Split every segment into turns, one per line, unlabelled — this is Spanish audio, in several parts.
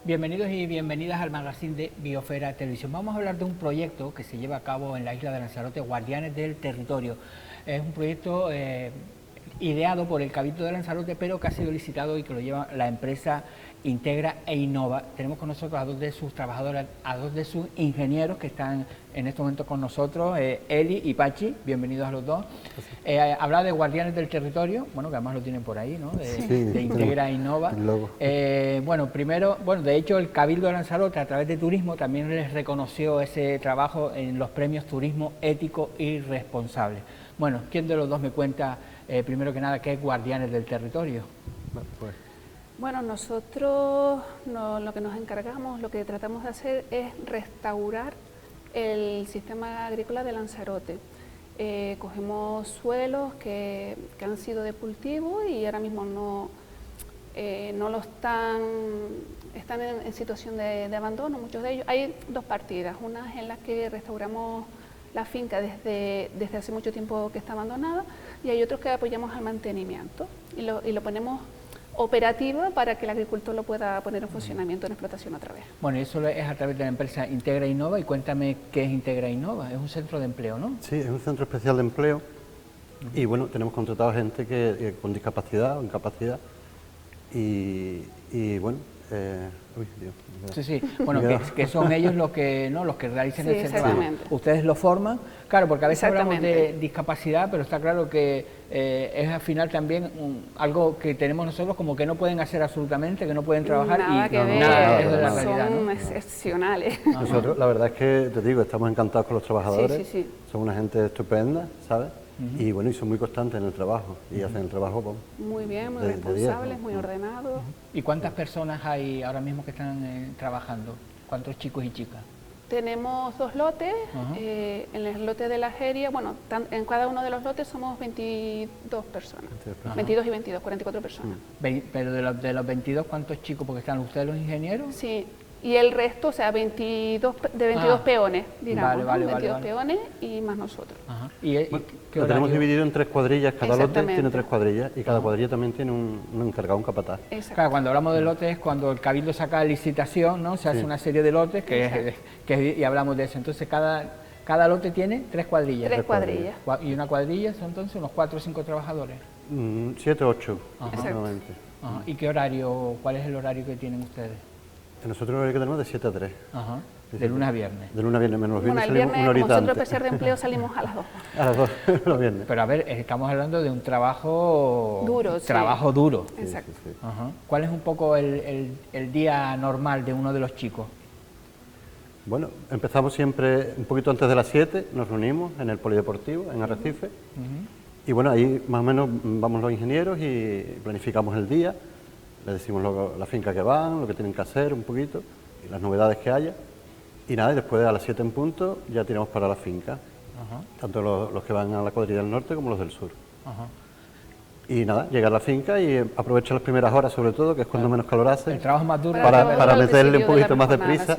Bienvenidos y bienvenidas al magazine de Biosfera Televisión. Vamos a hablar de un proyecto que se lleva a cabo en la isla de Lanzarote, Guardianes del Territorio. Es un proyecto ideado por el Cabildo de Lanzarote, pero que ha sido licitado y que lo lleva la empresa Integra e Innova. Tenemos con nosotros a dos de sus trabajadores, a dos de sus ingenieros que están en este momento con nosotros, Eli y Pachi. Bienvenidos a los dos. Hablar de Guardianes del Territorio, bueno, que además lo tienen por ahí, ¿no? De Integra e Innova. Bueno, primero, de hecho el Cabildo de Lanzarote a través de Turismo también les reconoció ese trabajo en los premios Turismo Ético y Responsable. Bueno, ¿quién de los dos me cuenta primero que nada qué es Guardianes del Territorio?
Bueno, nosotros lo que nos encargamos, lo que tratamos de hacer es restaurar el sistema agrícola de Lanzarote. Cogemos suelos que han sido de cultivo y ahora mismo no lo están en situación de abandono, muchos de ellos. Hay dos partidas, una en la que restauramos la finca desde hace mucho tiempo que está abandonada, y hay otros que apoyamos al mantenimiento y lo ponemos operativa para que el agricultor lo pueda poner en funcionamiento en explotación otra vez.
Bueno, eso es a través de la empresa Integra e Innova, y cuéntame qué es Integra e Innova. Es un centro de empleo, ¿no?
Sí, es un centro especial de empleo y bueno, tenemos contratado gente con discapacidad o incapacidad y bueno, uy, Dios.
Sí, bueno, que son ellos los que realizan el trabajo. Ustedes lo forman, claro, porque a veces hablamos de discapacidad, pero está claro que es al final también algo que tenemos nosotros como que no pueden hacer absolutamente, que no pueden trabajar
nada
y
que ver,
nada es de la realidad,
son
¿no?
excepcionales.
Nosotros, la verdad es que, te digo, estamos encantados con los trabajadores,
sí.
Son una gente estupenda, ¿sabes? Y bueno, y son muy constantes en el trabajo y hacen el trabajo
muy bien, muy responsables, muy ordenados.
¿Y cuántas personas hay ahora mismo que están trabajando? ¿Cuántos chicos y chicas?
Tenemos dos lotes, en el lote de la Jeria, bueno, en cada uno de los lotes somos 22 personas, 22 y 22, 44 personas.
Pero de los 22, ¿cuántos chicos? Porque están ustedes los ingenieros.
Sí, y el resto, o sea, 22 peones, digamos,
vale,
22 peones y más nosotros.
Lo tenemos dividido en 3 cuadrillas, cada lote tiene 3 cuadrillas y cada cuadrilla también tiene un encargado, un capataz.
Claro, cuando hablamos de lotes es cuando el Cabildo saca licitación, ¿no? Se hace una serie de lotes y hablamos de eso. Entonces cada lote tiene 3 cuadrillas.
3 cuadrillas.
Y una cuadrilla son entonces unos 4 o 5 trabajadores.
7 o 8 aproximadamente.
¿Y qué horario, cuál es el horario que tienen ustedes?
Nosotros el horario que tenemos de 7 a 3.
De lunes a viernes.
De lunes a viernes, menos los viernes
el viernes,
salimos una horita
nosotros
antes.
a pesar de empleo salimos a las 2.
A las 2, los viernes.
Pero a ver, estamos hablando de un trabajo
duro.
Exacto. ¿Cuál es un poco el día normal de uno de los chicos?
Bueno, empezamos siempre un poquito antes de las 7, nos reunimos en el polideportivo, en Arrecife, y bueno, ahí más o menos vamos los ingenieros y planificamos el día, les decimos la finca que van, lo que tienen que hacer un poquito, y las novedades que haya, y nada, y después a las 7 en punto ya tiramos para la finca, tanto los que van a la cuadrilla del norte como los del sur. Y nada, llegar a la finca y aprovechar las primeras horas sobre todo, que es cuando menos calor hace.
El trabajo más duro.
Para meterle un poquito más de
jornada,
prisa.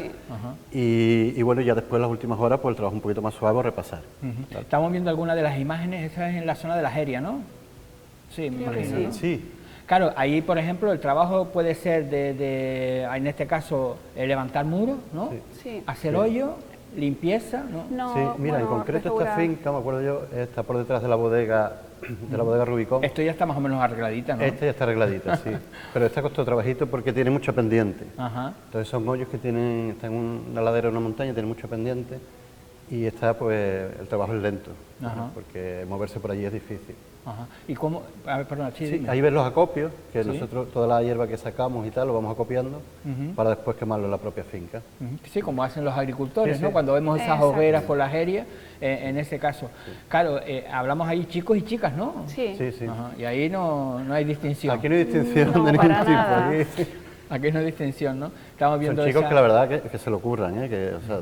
Y bueno, ya después las últimas horas, pues el trabajo un poquito más suave, repasar.
Estamos viendo algunas de las imágenes, esta es en la zona de la Jeria, ¿no? Sí, me imagino, ¿no?
Sí.
Claro, ahí por ejemplo el trabajo puede ser en este caso, levantar muros, ¿no?
Sí.
Hacer hoyo, limpieza, ¿no?
Sí, mira, en concreto esta finca, me acuerdo yo, está por detrás de la bodega Rubicón.
Esto ya está más o menos arregladita, ¿no?
Esta ya está arregladita, sí. Pero esta costó trabajito porque tiene mucha pendiente. Entonces son hoyos que están en una ladera de una montaña, tiene mucha pendiente y está, pues, el trabajo es lento, porque moverse por allí es difícil.
Ajá. ¿Y cómo? A ver, perdón, sí,
Sí,
dime.
ahí ves los acopios, que
Sí.
nosotros toda la hierba que sacamos y tal lo vamos acopiando para después quemarlo en la propia finca.
Ujú. Sí, como hacen los agricultores,
Sí,
¿no?
sí.
Cuando vemos esas
Exacto.
hogueras por la jeria, en ese caso. Claro, hablamos ahí chicos y chicas, ¿no?
Sí.
Sí, sí.
Ajá. Y ahí no hay distinción.
Aquí no hay distinción
No,
de ningún
para
tipo.
nada.
Aquí
Aquí no hay distinción, ¿no? Estamos viendo
son chicos
esa-
que la verdad que se lo ocurran, que, o sea,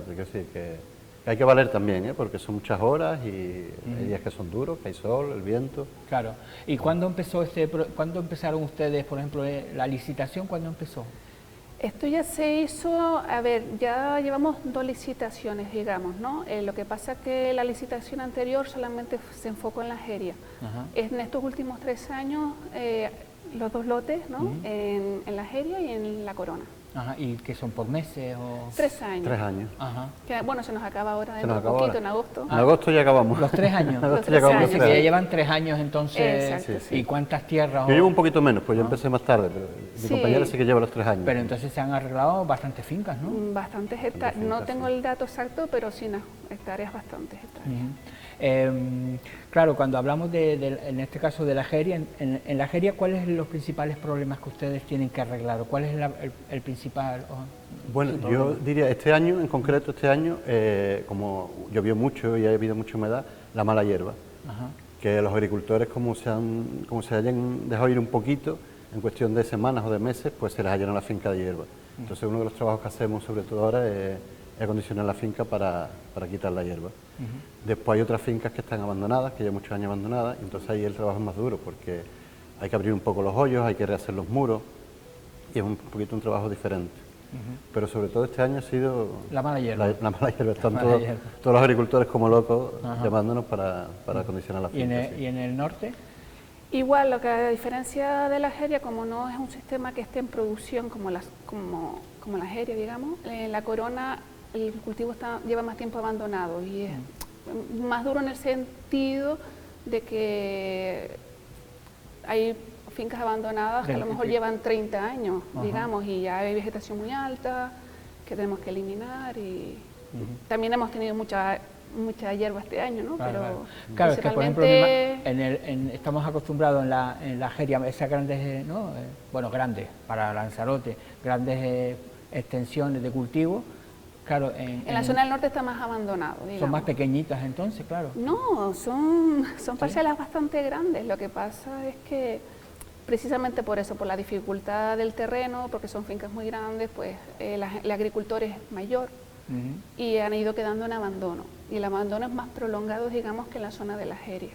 que hay que valer también, porque son muchas horas y hay días que son duros, que hay sol, el viento.
Claro. ¿Y cuándo empezó cuándo empezaron ustedes, por ejemplo, la licitación? ¿Cuándo empezó?
Esto ya se hizo, a ver, ya llevamos 2 licitaciones, digamos, ¿no? Lo que pasa es que la licitación anterior solamente se enfocó en la jeria.
Ajá.
En estos últimos 3 años, los 2 lotes, ¿no? En la jeria y en la corona.
Ajá. ¿Y qué son por meses o...?
3 años.
3 años.
Ajá.
Que, bueno, se nos acaba ahora
Se
dentro
nos
de
acaba
poquito,
ahora.
en agosto.
En agosto ya acabamos.
Los 3 años.
En agosto
Los
ya
3
acabamos.
años.
Dice
tres
que ya
años.
llevan 3 años entonces.
Exacto.
Sí, sí.
¿Y cuántas tierras?
Yo llevo un poquito menos, pues yo empecé más tarde, pero mi
Sí.
compañera sí que lleva los 3 años.
Pero entonces se han arreglado bastantes fincas, ¿no?
Bastantes hectáreas. No
fincas,
tengo
sí.
el dato exacto, pero sí unas hectáreas, bastantes hectáreas.
Claro, cuando hablamos en este caso de la jeria, en la jeria, ¿cuáles son los principales problemas que ustedes tienen que arreglar? ¿O cuál es el principal?
Bueno,
sí,
yo
problema?
diría, este año, en concreto este año, como llovió mucho y ha habido mucha humedad, la mala hierba.
Ajá.
Que los agricultores, como se hayan dejado ir un poquito, en cuestión de semanas o de meses, pues se les ha llenado la finca de hierba. Entonces uno de los trabajos que hacemos, sobre todo ahora, es acondicionar la finca para quitar la hierba. Después hay otras fincas que están abandonadas, que llevan muchos años abandonadas, y entonces ahí el trabajo es más duro, porque hay que abrir un poco los hoyos, hay que rehacer los muros, y es un poquito un trabajo diferente. Pero sobre todo este año ha sido
La mala hierba.
la mala hierba. Están
La mala hierba.
todos los agricultores como locos
Ajá.
llamándonos para acondicionar la
¿Y en
finca.
el,
sí.
y en el norte?
Igual, lo que a diferencia de la jeria, como no es un sistema que esté en producción como la jeria, digamos, en la corona el cultivo lleva más tiempo abandonado y es más duro en el sentido de que hay fincas abandonadas que a lo mejor llevan 30 años,
Ajá.
digamos, y ya hay vegetación muy alta que tenemos que eliminar y también hemos tenido mucha hierba este año, ¿no?
Claro,
Pero
claro, es que por ejemplo
principalmente-
estamos acostumbrados en la jeria, esas grandes, ¿no? Bueno, grandes para Lanzarote, grandes extensiones de cultivo. Claro,
en la zona del norte está más abandonado, digamos.
son más pequeñitas entonces, claro.
No, son parcelas bastante grandes. Lo que pasa es que precisamente por eso, por la dificultad del terreno, porque son fincas muy grandes, pues el agricultor es mayor
Ujú.
y han ido quedando en abandono. Y el abandono es más prolongado, digamos, que en la zona de la jeria.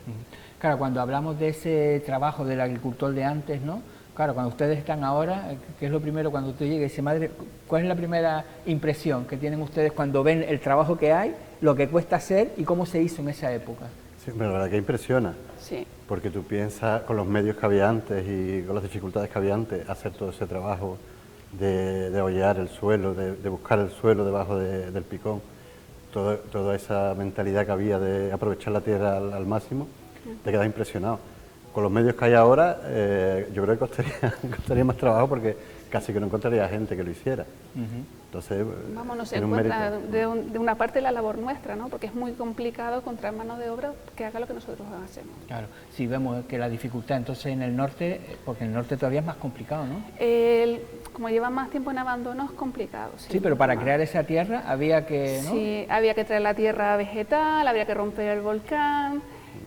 Claro, cuando hablamos de ese trabajo del agricultor de antes, ¿no? Claro, cuando ustedes están ahora, ¿qué es lo primero cuando usted llega y dice, madre, cuál es la primera impresión que tienen ustedes cuando ven el trabajo que hay, lo que cuesta hacer y cómo se hizo en esa época?
Sí, pero la verdad que impresiona,
Sí.
porque tú piensas con los medios que había antes y con las dificultades que había antes, hacer todo ese trabajo de hollar el suelo, de buscar el suelo debajo del picón, toda esa mentalidad que había de aprovechar la tierra al máximo, te quedas impresionado. Con los medios que hay ahora, yo creo que costaría más trabajo porque casi que no encontraría gente que lo hiciera. Entonces,
Vamos, no se
tiene un
encuentra
mérito.
de una parte la labor nuestra, ¿no? Porque es muy complicado encontrar mano de obra que haga lo que nosotros hacemos.
Claro, si vemos que la dificultad entonces en el norte, porque en el norte todavía es más complicado, ¿no?
Como lleva más tiempo en abandono es complicado.
Sí, pero para
Más.
crear esa tierra había que, ¿no?
Sí, había que traer la tierra vegetal, había que romper el volcán.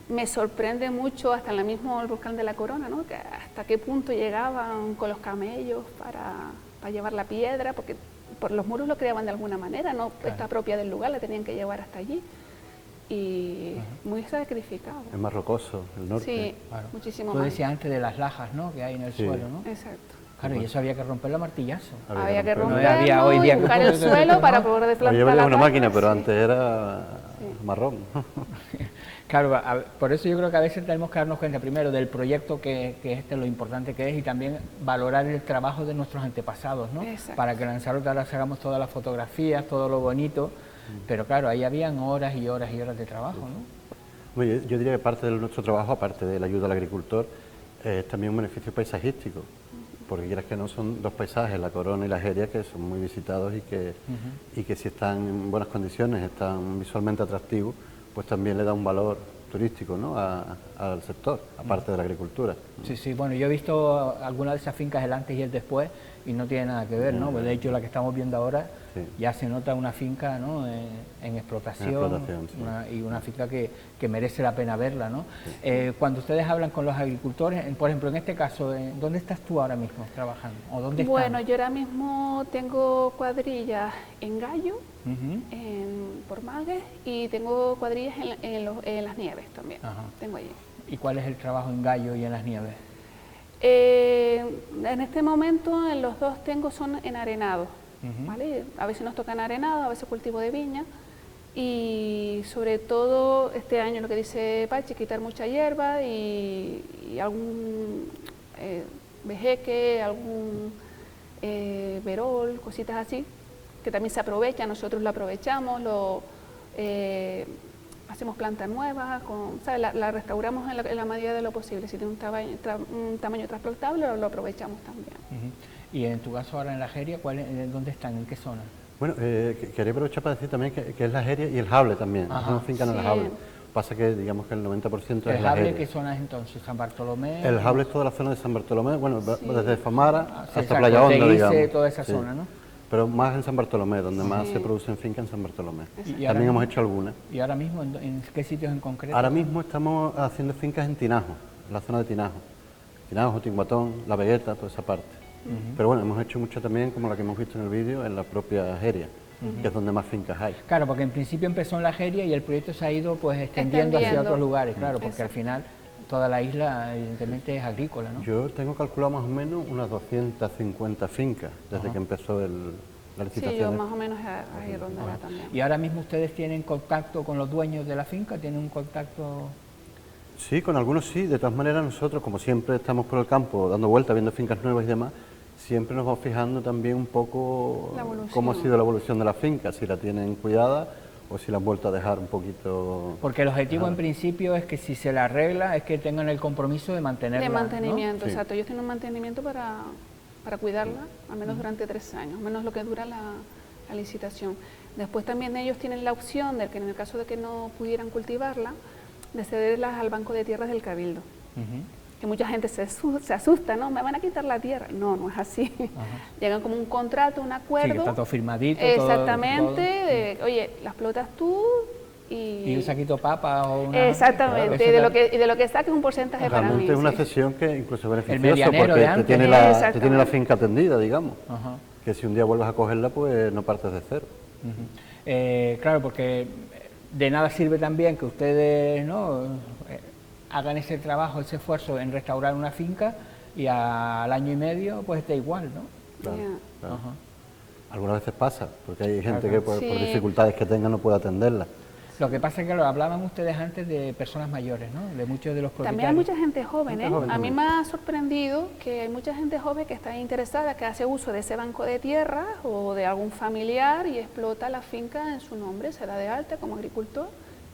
Me sorprende mucho hasta el mismo volcán de la Corona, ¿no? Que hasta qué punto llegaban con los camellos para llevar la piedra, porque por los muros lo creaban de alguna manera, no está propia del lugar, la tenían que llevar hasta allí. Y muy sacrificado.
Es más rocoso el norte.
Sí,
Claro.
muchísimo
Tú
más.
decías antes de las lajas, ¿no? Que hay en el
Sí.
suelo, ¿no?
Exacto.
Claro, y eso había que romperlo a martillazo.
Había que
romperlo.
No había hoy
romperlo
día
y
que-
buscar el suelo para poder
Hoy
desplantar
llevaría
la
una
casa,
máquina, pero
sí.
antes era
Sí.
marrón.
Claro, por eso yo creo que a veces tenemos que darnos cuenta primero del proyecto que lo importante que es y también valorar el trabajo de nuestros antepasados, ¿no?
Exacto.
Para que en Lanzarote ahora hagamos todas las fotografías, todo lo bonito, pero claro, ahí habían horas y horas y horas de trabajo, ¿no?
Oye, yo diría que parte de nuestro trabajo, aparte de la ayuda al agricultor, es también un beneficio paisajístico, porque quieras que no, son dos paisajes, la Corona y la Jeria, que son muy visitados y que si están en buenas condiciones, están visualmente atractivos, pues también le da un valor turístico, ¿no? Al sector, aparte de la agricultura.
Sí, sí, bueno, yo he visto algunas de esas fincas el antes y el después y no tiene nada que ver, ¿no? Pues de hecho, la que estamos viendo ahora
Sí.
ya se nota una finca, ¿no? En explotación,
sí.
y una finca que merece la pena verla, ¿no? Cuando ustedes hablan con los agricultores, por ejemplo, en este caso, ¿dónde estás tú ahora mismo trabajando? ¿O dónde están?
Bueno, yo ahora mismo tengo cuadrillas en Gallo,
Ujú.
por Magues, y tengo cuadrillas en Las Nieves también.
Ajá.
Tengo allí.
¿Y cuál es el trabajo en Gallo y en Las Nieves?
En este momento en los dos son en arenado,
Ujú.
¿vale? A veces nos toca en arenado, a veces cultivo de viña, y sobre todo este año lo que dice Pachi, quitar mucha hierba y algún vejeque, algún verol, cositas así, que también se aprovechan, nosotros lo aprovechamos, hacemos plantas nuevas, ¿sabes? La restauramos en la medida de lo posible. Si tiene un tamaño trasplantable, lo aprovechamos también.
Ujú. Y en tu caso ahora en la Jeria, ¿dónde están? ¿En qué zona?
Bueno, quería aprovechar para decir también que es la Jeria y el Jable también.
Ajá.
Hacemos finca en el
Sí.
Jable. Pasa que digamos que el 90% es
¿El
la
Jable
Jeria.
qué zona es entonces? ¿San Bartolomé?
El Jable es toda la zona de San Bartolomé, bueno,
Sí.
desde Famara
Sí,
hasta
exacto,
Playa Honda,
Teguise,
digamos.
toda esa
Sí.
zona, ¿no?
Pero más en San Bartolomé, donde más
Sí.
se producen fincas en San Bartolomé.
Y ahora
También hemos
mismo-
hecho algunas.
¿Y ahora mismo en qué sitios en concreto?
Ahora mismo estamos haciendo fincas en Tinajo, en la zona de Tinajo. Tinajo, Tinguatón, La Vegueta, toda esa parte. Pero bueno, hemos hecho mucho también, como la que hemos visto en el vídeo, en la propia Jeria, que es donde más fincas hay.
Claro, porque en principio empezó en la Jeria y el proyecto se ha ido pues extendiendo hacia
Extendiendo.
otros lugares, claro, porque
Exacto.
al final toda la isla evidentemente es agrícola, ¿no?
Yo tengo calculado más o menos unas 250 fincas desde
Ajá.
que empezó la
Sí,
licitación.
yo más o menos ahí rondará también.
Y ahora mismo ustedes tienen contacto con los dueños de la finca, tienen un contacto...
Sí, con algunos sí. De todas maneras, nosotros, como siempre estamos por el campo dando vueltas, viendo fincas nuevas y demás, siempre nos vamos fijando también un poco
La evolución.
cómo ha sido la evolución de la finca, si la tienen cuidada o si la han vuelto a dejar un poquito...
Porque el objetivo en principio es que si se la arregla es que tengan el compromiso de mantenerla,
De
¿no?
mantenimiento,
Sí.
exacto. Ellos tienen un mantenimiento para cuidarla, al menos durante 3 años, menos lo que dura la licitación. Después también ellos tienen la opción de que en el caso de que no pudieran cultivarla, de cederlas al Banco de Tierras del Cabildo.
Ujú.
Que mucha gente se asusta, ¿no? Me van a quitar la tierra. No, no es así. Llegan como un contrato, un
Sí,
acuerdo.
que está todo firmadito.
Exactamente.
todo.
Oye, la explotas tú
Y un saquito de papa o una...
Exactamente.
Claro,
y de lo que saques un porcentaje para mí.
Realmente es una
sí.
cesión que incluso es beneficiosa
medianero
porque
de
te
antes.
tiene, te tiene la
Exactamente.
finca atendida, digamos.
Ajá.
Que si un día vuelves a cogerla, pues no partes de cero.
Ujú. Claro, porque de nada sirve también que ustedes, ¿no?, hagan ese trabajo, ese esfuerzo en restaurar una finca y al año y medio pues esté igual, ¿no?
Claro,
Ya.
claro.
Ajá.
Algunas veces pasa, porque hay gente
Claro.
que por
Sí.
dificultades que tenga no puede atenderla.
Lo que pasa es que lo hablaban ustedes antes de personas mayores, ¿no? De muchos de los propietarios.
También hay mucha gente joven,
Gente
¿eh?
joven
A mí
también.
me ha sorprendido que hay mucha gente joven que está interesada, que hace uso de ese banco de tierra o de algún familiar y explota la finca en su nombre, se da de alta como agricultor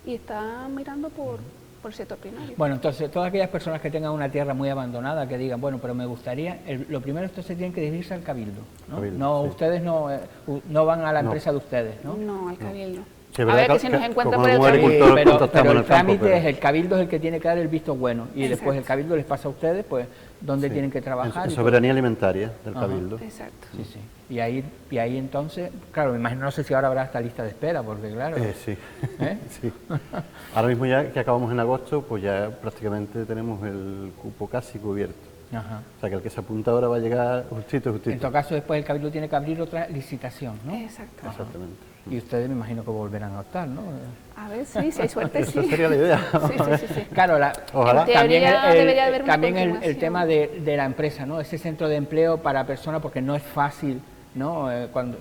y está mirando por el sector primario.
Bueno, entonces, todas aquellas personas que tengan una tierra muy abandonada, que digan, bueno, pero me gustaría, lo primero entonces tienen que dirigirse al cabildo, ¿no?
Cabildo,
No,
sí.
ustedes no van a la
No.
empresa de ustedes, ¿no?
No, al cabildo.
Sí, es
A
verdad
ver, que si nos
que
encuentra
como
por el
algún
camino.
agricultor
pero
contactamos en
el
el campo,
trámite
pero-
es, el cabildo es el que tiene que dar el visto bueno y después el
Exacto.
cabildo les pasa a ustedes, pues, dónde
Sí.
tienen que
En
trabajar. y
soberanía alimentaria del
Ajá.
Cabildo.
Exacto.
todo. Sí, sí. Y ahí entonces, claro, me imagino, no sé si ahora habrá esta lista de espera, porque claro...
Sí.
¿Eh?
Sí. Ahora mismo ya que acabamos en agosto, pues ya prácticamente tenemos el cupo casi cubierto.
Ajá.
O sea que el que se apunta ahora va a llegar justito, justito.
En todo caso, después el cabildo tiene que abrir otra licitación, ¿no?
Exacto.
Exactamente.
Y ustedes me imagino que volverán a optar, ¿no?
A ver, sí, si hay suerte, sí.
Esa sería la idea.
Sí.
Claro,
Ojalá.
En
también
teoría debería haber una
también el
continuación.
tema de la empresa, ¿no? Ese centro de empleo para personas, porque no es fácil, ¿no? Cuando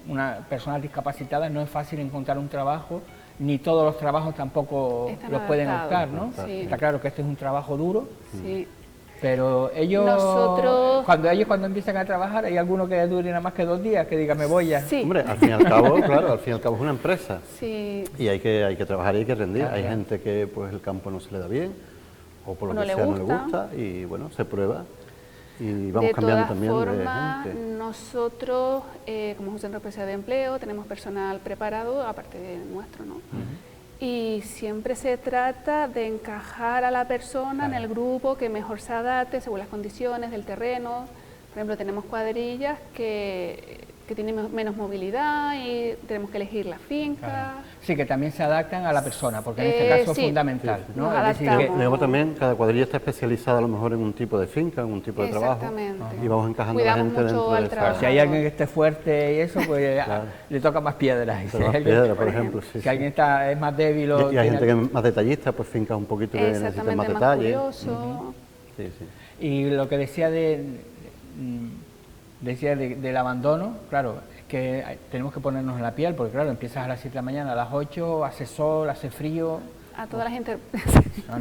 una persona discapacitada no es fácil encontrar un trabajo, ni todos los trabajos tampoco
Están
los pueden
adaptados,
optar, ¿no?
sí.
Está claro que este es un trabajo duro,
Sí.
pero ellos,
Nosotros-
cuando empiezan a trabajar, hay alguno que dure nada más que 2 días, que diga me voy ya.
Sí.
Hombre, al fin y al cabo, claro, al fin y al cabo es una empresa.
Sí.
Y hay que trabajar y hay que rendir.
Claro,
hay
claro.
gente que pues el campo no se le da bien, o por lo
O no
que
le
sea no le
gusta.
gusta, y bueno, se prueba. Y vamos
De
cambiando
todas
también
formas,
de gente.
nosotros, como es un centro especial de empleo, tenemos personal preparado, aparte de nuestro, ¿no? y siempre se trata de encajar a la persona en el grupo que mejor se adapte según las condiciones del terreno. Por ejemplo, tenemos cuadrillas que tienen menos movilidad y tenemos que elegir la finca.
Claro. Sí, que también se adaptan a la persona, porque en este caso es
sí,
fundamental, ¿no?
nos
Es decir,
adaptamos.
Luego también cada cuadrilla está especializada a lo mejor en un tipo de finca, en un tipo de trabajo.
Exactamente.
Y vamos encajando a la
Cuidamos
gente
mucho
dentro
al
de esa...
trabajo.
si hay alguien que esté fuerte y eso, pues
Claro.
le toca más piedras. Y
Pero más piedra, por ejemplo, sí,
si
sí.
alguien es más débil o
Y hay
tiene-
gente que es más detallista, pues fincas un poquito que necesita
Exactamente,
más
más
detalle.
curioso.
Sí, sí.
Y lo que decía del abandono, claro, es que tenemos que ponernos en la piel, porque claro, empiezas a las 7 de la mañana, a las 8, hace sol, hace frío.
A todas las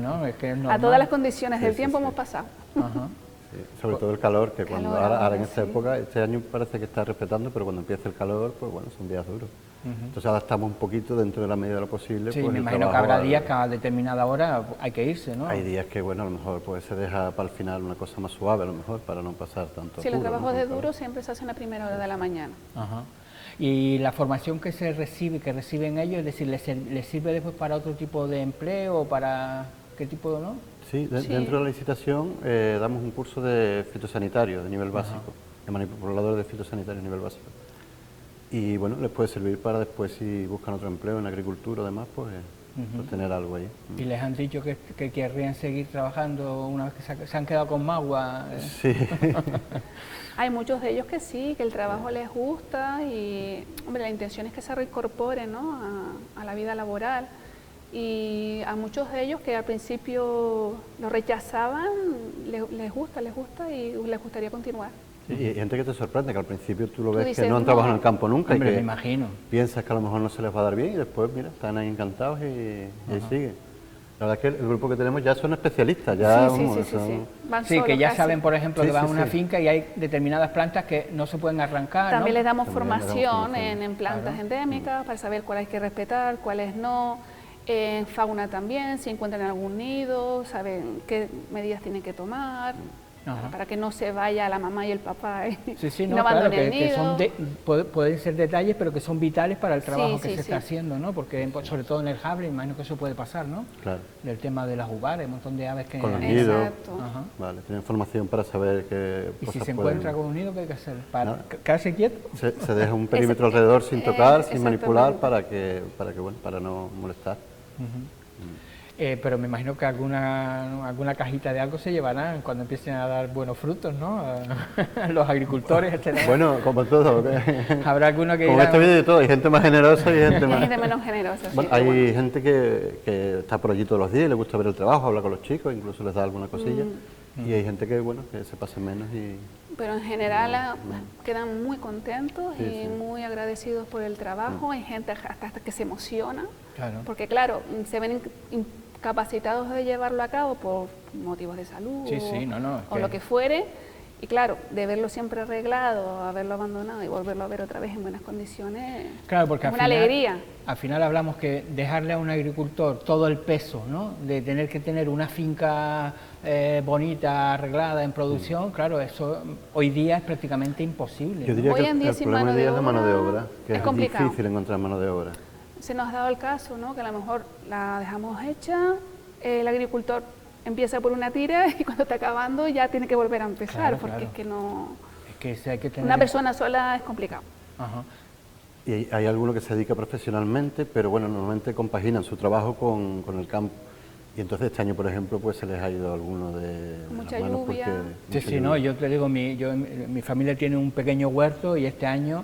No, es que es
a
normal.
todas las condiciones
Sí,
del
sí,
tiempo
sí.
hemos pasado.
Ajá.
Sí, sobre todo el calor, que cuando
Calor
ahora en
ahora,
esta
sí.
época, este año parece que está respetando, pero cuando empieza el calor, pues bueno, son días duros. Entonces adaptamos un poquito dentro de la medida de lo posible.
Sí,
pues,
me
el
imagino que
trabajo
habrá
al-
días que a determinada hora hay que irse, ¿no?
Hay días que, bueno, a lo mejor pues se deja para el final una cosa más suave, a lo mejor, para no pasar tanto
Si los
apuro,
trabajos
¿no?
de
Con
duro siempre se hacen a primera hora de la mañana.
Ajá. Y la formación que se recibe, que reciben ellos, es decir, ¿les sirve después para otro tipo de empleo o para qué tipo, no?
Sí,
Sí.
dentro de la licitación damos un curso de fitosanitario de nivel básico, de manipulador de fitosanitario de nivel básico. Y bueno, les puede servir para después, si buscan otro empleo en agricultura o demás, pues tener algo ahí.
Y les han dicho que querrían seguir trabajando una vez que se han quedado con Magua.
Sí,
Hay muchos de ellos que sí, que el trabajo les gusta y, hombre, la intención es que se reincorporen, ¿no?, a la vida laboral. Y a muchos de ellos que al principio lo rechazaban, les gusta y les gustaría continuar.
y hay gente que te sorprende, que al principio tú lo
Tú
ves
dices,
que no han
no.
trabajado en el campo nunca
Hombre,
y
me
que
imagino.
piensas que a lo mejor no se les va a dar bien y después, mira, están ahí encantados y ahí siguen. La verdad es que el grupo que tenemos ya son especialistas, ya
sí,
vamos,
sí, sí,
son-
sí. Van
Sí,
solos
que ya
casi.
saben, por ejemplo,
Sí,
que van
sí,
a una
sí.
finca y hay determinadas plantas que no se pueden arrancar, ¿no?
También les damos
También les damos
formación
formación.
en plantas
Claro.
endémicas para saber cuáles hay que respetar, cuáles no. En fauna también, si encuentran algún nido, saben qué medidas tienen que tomar
Ajá.
para que no se vaya la mamá y el papá y
Sí, sí,
y
no,
no
claro,
abandonen el
que
nido.
son pueden ser detalles, pero que son vitales para el trabajo que
sí,
se está
sí.
haciendo, ¿no? Porque pues, sobre todo en el Jable, imagino que eso puede pasar, ¿no?
Claro,
Del tema de las uvares, hay un montón de aves que...
con los nidos.
Exacto.
Ajá.
Vale, tienen formación para saber qué
Y si
cosas
se
pueden-
encuentra con un nido, ¿qué hay que hacer? ¿Para
Nada.
quedarse quieto?
Se deja un perímetro alrededor sin tocar, sin manipular,
exactamente.
para no molestar.
Pero me imagino que alguna cajita de algo se llevarán cuando empiecen a dar buenos frutos, ¿no? A los agricultores, etcétera.
Bueno, como todo,
Habrá alguno que
con
dirá,
este vídeo de todo, hay gente más generosa y gente
Hay
más...
gente menos generosa. sí,
Bueno,
pero
hay
bueno.
gente que está por allí todos los días y le gusta ver el trabajo, habla con los chicos, incluso les da alguna cosilla. Y hay gente que, bueno, que se pasa menos y...
Pero en general quedan muy contentos
Sí,
y
sí.
muy agradecidos por el trabajo. Hay gente hasta que se emociona,
Claro.
porque claro, se ven incapacitados de llevarlo a cabo por motivos de salud
Sí, sí, no, es
o
que-
lo que fuere. Y claro, de verlo siempre arreglado, haberlo abandonado y volverlo a ver otra vez en buenas condiciones,
Claro, porque
es
al
una
final,
alegría.
al final hablamos que dejarle a un agricultor todo el peso, ¿no? De tener que tener una finca bonita, arreglada, en producción, claro, eso hoy día es prácticamente imposible.
Yo
¿no?
diría
Hoy
que
en día
el
sin
problema
mano
hoy día
de
es la mano de
obra
obra, que
es
es
complicado.
difícil encontrar mano de obra.
Se nos ha dado el caso, ¿no?, que a lo mejor la dejamos hecha, el agricultor empieza por una tira y cuando está acabando ya tiene que volver a empezar,
Claro,
porque
claro.
es que no...
Es que hay que tener...
Una persona sola es complicado.
Ajá.
Y hay alguno que se dedica profesionalmente, pero bueno, normalmente compaginan su trabajo con el campo. Y entonces este año, por ejemplo, pues se les ha ido alguno de
Mucha
las manos
lluvia.
Sí, sí, no, yo te digo, mi familia tiene un pequeño huerto y este año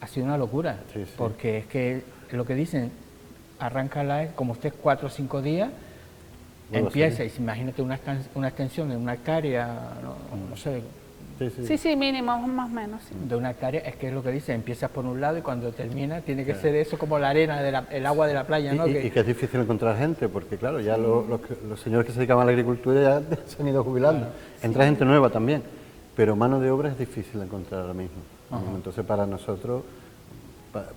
ha sido una locura,
Sí, sí.
porque es que lo que dicen, arráncala como usted 4 o 5 días,
Vuelve a
empieza,
salir.
y si imagínate una extensión de 1 hectárea, no sé,
Sí, sí.
Sí, sí, mínimo, más o menos. Sí.
de 1 hectárea, es que es lo que dice, empiezas por un lado y cuando termina tiene que ser eso como la arena, el agua de la playa, ¿no?
Y que es difícil encontrar gente, porque claro, ya los señores que se dedicaban a la agricultura ya se han ido jubilando. Entra gente nueva también, pero mano de obra es difícil de encontrar ahora mismo. Entonces para nosotros,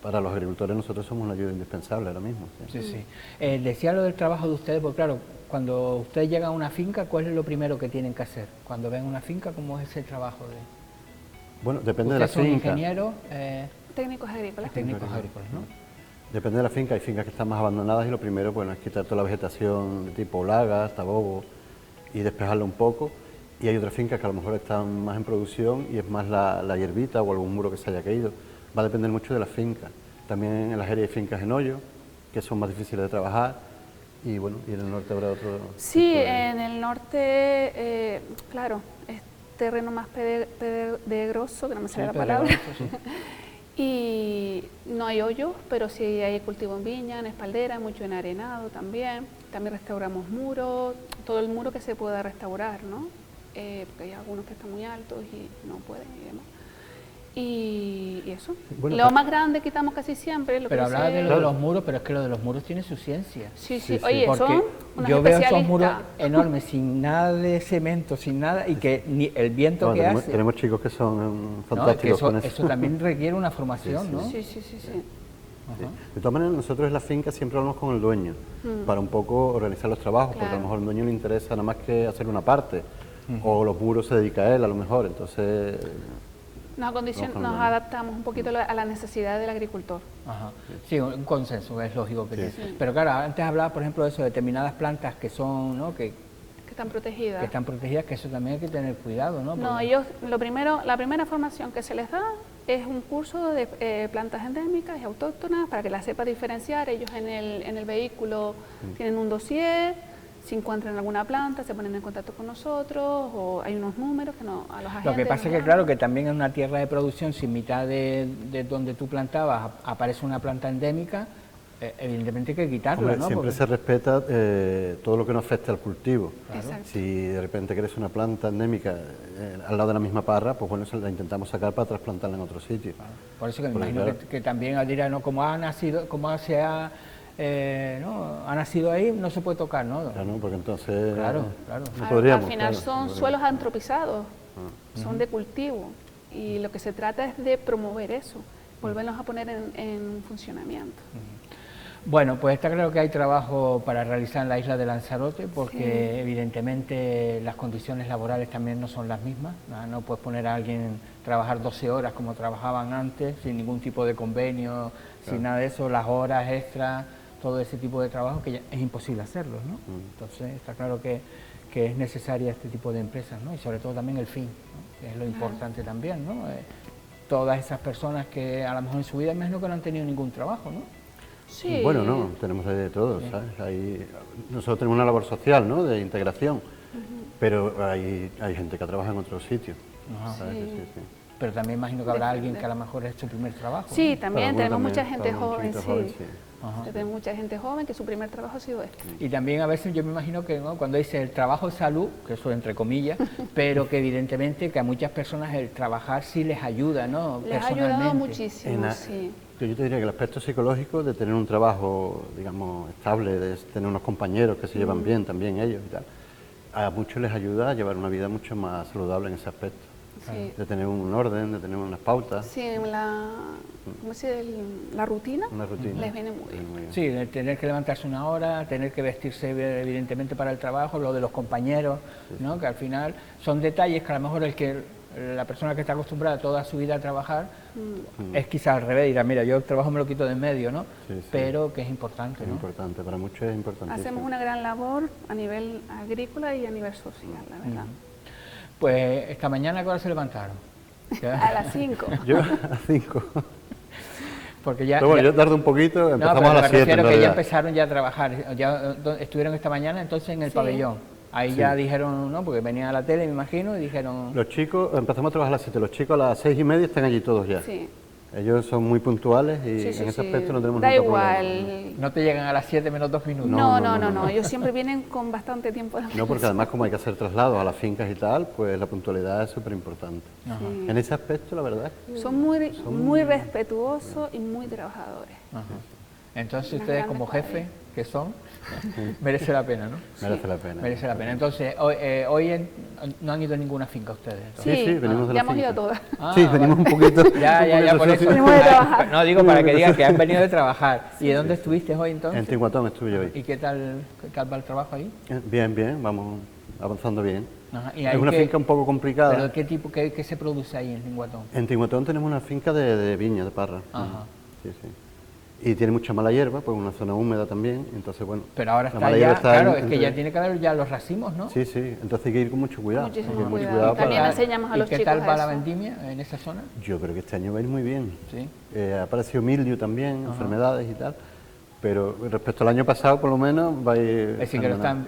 para los agricultores, nosotros somos una ayuda indispensable ahora mismo. ¿sí?
Sí, sí. Decía lo del trabajo de ustedes, porque claro, cuando ustedes llegan a una finca, ¿cuál es lo primero que tienen que hacer? Cuando ven una finca, ¿cómo es ese trabajo?
Bueno, depende de la
Ustedes son
finca.
ingenieros,
Técnicos agrícolas.
técnicos agrícolas, ¿no?
Depende de la finca, hay fincas que están más abandonadas y lo primero, bueno, es quitar toda la vegetación de tipo lagas, tabobo y despejarla un poco. Y hay otras fincas que a lo mejor están más en producción y es más la hierbita o algún muro que se haya caído. Va a depender mucho de la finca. También en la Jeria hay fincas en hoyo, que son más difíciles de trabajar. Y bueno, y en el norte habrá otro...
Sí, en el norte, claro, es terreno más pedregoso, que no me sale la palabra. Y no hay hoyos, pero sí hay cultivo en viña, en espaldera, mucho en arenado también. También restauramos muros, todo el muro que se pueda restaurar, ¿no? Porque hay algunos que están muy altos y no pueden y demás. Y eso. Bueno, lo más grande quitamos casi siempre. Lo
pero
que
hablaba de lo de los muros, pero es que lo de los muros tiene su ciencia.
Sí, sí. Oye,
porque
son unas
yo veo esos muros enormes, sin nada de cemento, sin nada, y que ni el viento que hace...
Tenemos chicos que son fantásticos con eso.
Eso también requiere una formación, ¿no?
Sí, sí, sí, sí.
De todas maneras, nosotros en la finca siempre hablamos con el dueño, para un poco organizar los trabajos, porque a lo mejor al dueño le interesa nada más que hacer una parte, o los muros se dedica a él a lo mejor, entonces...
Nos adaptamos un poquito a la necesidad del agricultor.
Ajá. Sí, un consenso, es lógico que sí. Pero claro, antes hablaba, por ejemplo, de eso, de determinadas plantas que son, ¿no? que
están protegidas.
Que están protegidas, que eso también hay que tener cuidado, ¿no?
No, ellos, la primera formación que se les da es un curso de plantas endémicas y autóctonas para que las sepa diferenciar. Ellos en el vehículo tienen un dossier. Si encuentran alguna planta, se ponen en contacto con nosotros, o hay unos números que a los agentes...
Lo que pasa es que, claro, que también en una tierra de producción, si en mitad de donde tú plantabas aparece una planta endémica, evidentemente hay que quitarla,
hombre,
¿no?
Siempre se respeta todo lo que no afecte al cultivo.
Claro.
Si de repente quieres una planta endémica al lado de la misma parra, pues bueno, la intentamos sacar para trasplantarla en otro sitio.
Claro. Por eso que me imagino que también dirán, ¿no? Como ha nacido, como se ha... ¿no? Ha nacido ahí, no se puede tocar, ¿no?
Claro, porque entonces
no podríamos. Al final son suelos antropizados, son de cultivo, y lo que se trata es de promover eso, volverlos a poner en funcionamiento.
Bueno, pues está claro que hay trabajo para realizar en la isla de Lanzarote, porque evidentemente las condiciones laborales también no son las mismas, no puedes poner a alguien a trabajar 12 horas como trabajaban antes, sin ningún tipo de convenio, sin nada de eso, las horas extras, todo ese tipo de trabajo que ya es imposible hacerlo, ¿no? Entonces está claro que es necesaria este tipo de empresas, ¿no? Y sobre todo también el fin, ¿no? Que es lo importante también, ¿no? Todas esas personas que a lo mejor en su vida imagino que no han tenido ningún trabajo, ¿no?
Sí.
Bueno, no, tenemos de todo, ¿sabes? Nosotros tenemos una labor social, ¿no? De integración, pero hay gente que trabaja en otros sitios, ¿sabes? Sí.
Pero también imagino que habrá alguien que a lo mejor es su primer trabajo.
Sí,
¿no?
también tenemos mucha gente joven, sí.
Ajá.
Tenemos mucha gente joven que su primer trabajo ha sido este.
Y también a veces yo me imagino que, ¿no? Cuando dice el trabajo es salud, que eso entre comillas, pero que evidentemente que a muchas personas el trabajar sí les ayuda, ¿no?
Les ha ayudado muchísimo, sí.
Yo te diría que el aspecto psicológico de tener un trabajo, digamos, estable, de tener unos compañeros que se llevan bien también ellos y tal, a muchos les ayuda a llevar una vida mucho más saludable en ese aspecto.
Sí.
De tener un orden, de tener unas pautas.
Sí, la rutina,
una rutina
les viene muy bien.
Sí, de tener que levantarse una hora, tener que vestirse evidentemente para el trabajo, lo de los compañeros, ¿no? Que al final son detalles que a lo mejor la persona que está acostumbrada toda su vida a trabajar es quizás al revés, dirá, mira, yo el trabajo me lo quito de en medio, ¿no? Pero que es importante,
¿no? Es importante, para muchos es importante.
Hacemos una gran labor a nivel agrícola y a nivel social, la verdad.
Pues esta mañana, ¿a qué hora se levantaron?
A las 5.
Yo a las 5.
Porque ya,
pero bueno, yo tardo un poquito, empezamos a las 7.
Me refiero que ya empezaron ya a trabajar, ya estuvieron esta mañana entonces en el pabellón. Ahí ya dijeron, ¿no? Porque venían a la tele, me imagino, y dijeron...
Los chicos, empezamos a trabajar a las 7, los chicos a las 6:30 están allí todos ya.
Sí.
Ellos son muy puntuales y en ese aspecto no tenemos
ningún problema. Da
igual.
¿No te llegan a las 7 menos 2 minutos?
No. Ellos siempre vienen con bastante tiempo.
No, porque además como hay que hacer traslados a las fincas y tal, pues la puntualidad es súper importante. Sí. En ese aspecto, la verdad es que
son muy respetuosos y muy trabajadores.
Entonces ustedes como jefe, que son, merece la pena, ¿no?
Merece la pena.
Merece la pena. Entonces, hoy no han ido a ninguna finca ustedes.
Sí, venimos de la finca.
Ya hemos ido a todas.
Sí, venimos un poquito.
Ya, por eso.
Venimos de trabajar.
No, digo para que digan que han venido de trabajar. ¿Y de dónde estuviste hoy entonces?
En Tinguatón estuve yo hoy.
¿Y qué tal va el trabajo ahí?
Bien, vamos avanzando bien.
¿Y
es una finca un poco complicada.
¿Pero qué se produce ahí en Tinguatón?
En Tinguatón tenemos una finca de viña, de parra.
Ajá.
Sí. y tiene mucha mala hierba, pues una zona húmeda también, entonces bueno.
Pero ahora
la
está
mala
ya,
hierba está
claro, es
entre-
que ya tiene que haber ya los racimos, ¿no?
Sí, sí, entonces hay que ir con mucho cuidado.
Muchísimo
hay que ir con mucho
cuidado. También
para-
enseñamos a los
¿Y qué
chicos
tal
a
va la
eso.
vendimia en esa zona?
Yo creo que este año va a ir muy bien.
Sí.
Ha aparecido mildio también, enfermedades y tal, pero respecto al año pasado por lo menos va a ir...
Es decir, que
fenomenal.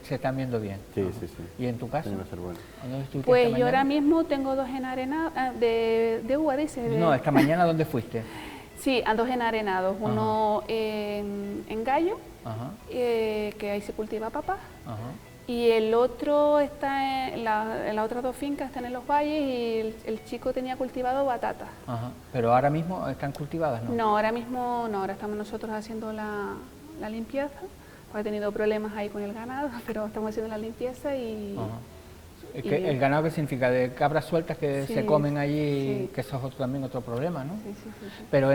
se están viendo bien.
Sí,
Ajá.
sí, sí.
¿Y en tu caso?
Este año va a ser bueno.
¿Dónde estuviste
Pues
esta
yo ahora
mañana?
mismo tengo 2 enarenados de uva, dice.
No, esta mañana ¿dónde fuiste?
Sí, a 2 enarenados, uno en Gallo,
Ajá,
que ahí se cultiva papa,
ajá.
y el otro está en las otras 2 fincas, están en los valles, y el chico tenía cultivado batata.
Ajá. Pero ahora mismo están cultivadas, ¿no?
No, ahora mismo no, ahora estamos nosotros haciendo la limpieza, porque he tenido problemas ahí con el ganado, pero estamos haciendo la limpieza y...
Ajá. Es
y
que
bien.
el ganado, ¿qué significa? De cabras sueltas que
Sí,
se comen allí,
sí.
que eso es también otro problema, ¿no?
Sí, sí, sí, sí.
Pero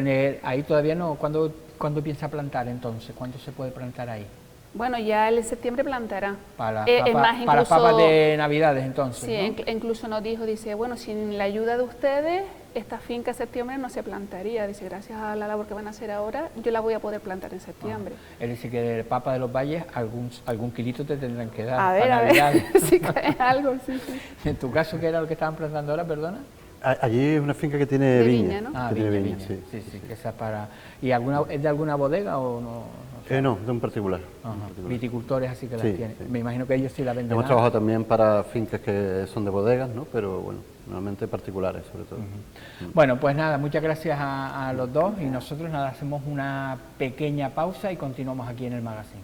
ahí todavía no. ¿Cuándo piensa plantar entonces? ¿Cuándo se puede plantar ahí?
Bueno, ya el septiembre plantará.
Para las
Es
papas,
más,
para las
incluso-
papas de Navidades entonces,
Sí,
¿no?
incluso nos dijo, dice, bueno, sin la ayuda de ustedes, esta finca en septiembre no se plantaría. Dice, gracias a la labor que van a hacer ahora, yo la voy a poder plantar en septiembre.
Es decir, que de papa de los valles algún kilito te tendrán que dar
A ver,
para
a ver,
Navidades.
si cae algo, sí, sí.
En tu caso, ¿qué era lo que estaban plantando ahora, perdona?
Allí es una finca que tiene
De
viña.
viña, ¿no?
Ah,
que tiene
viña,
viña,
viña.
sí.
Sí, que esa para... ¿Y es de alguna bodega o no?
No, de un particular.
Ajá,
un particular.
Viticultores así que las
Sí,
tienen.
sí.
Me imagino que ellos sí la venden.
Hemos
¿no?
trabajado también para fincas que son de bodegas, ¿no? Pero bueno, normalmente particulares sobre todo.
Bueno, pues nada, muchas gracias a los dos y nosotros nada, hacemos una pequeña pausa y continuamos aquí en el magazine.